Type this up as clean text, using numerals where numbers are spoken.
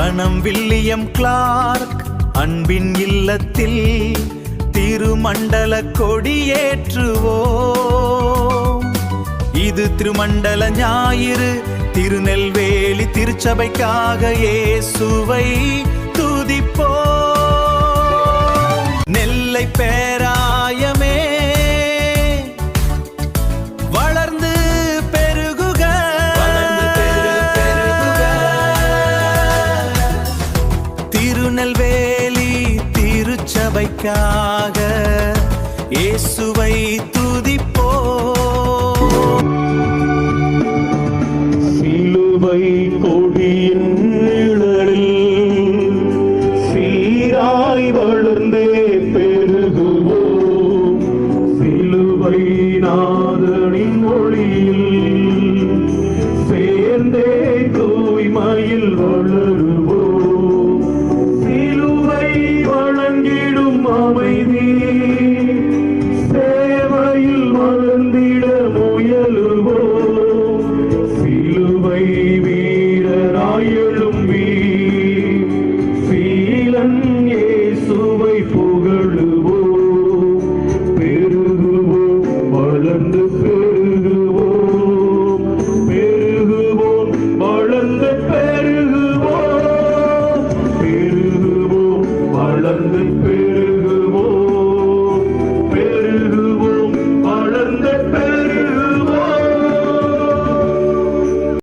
கணம் William Clark அன்பின் இல்லத்தில் திருமண்டல கொடியேற்றுவோம். இது திருமண்டல ஞாயிறு, திருநெல்வேலி திருச்சபைக்காக இயேசுவை துதிப்போம். நெல்லை பேராயமே வளர்ந்து பெருகுக, திருநெல்வேலி திருச்சபைக்காக இயேசுவை துதிப்போம். சிலுவை கொடியின் நிழலில் சீராய் வளர்ந்தே பெருகுவோம். சிலுவை நாதனின் ஒளியில் சேர்ந்தே தூய்மையில் வளர்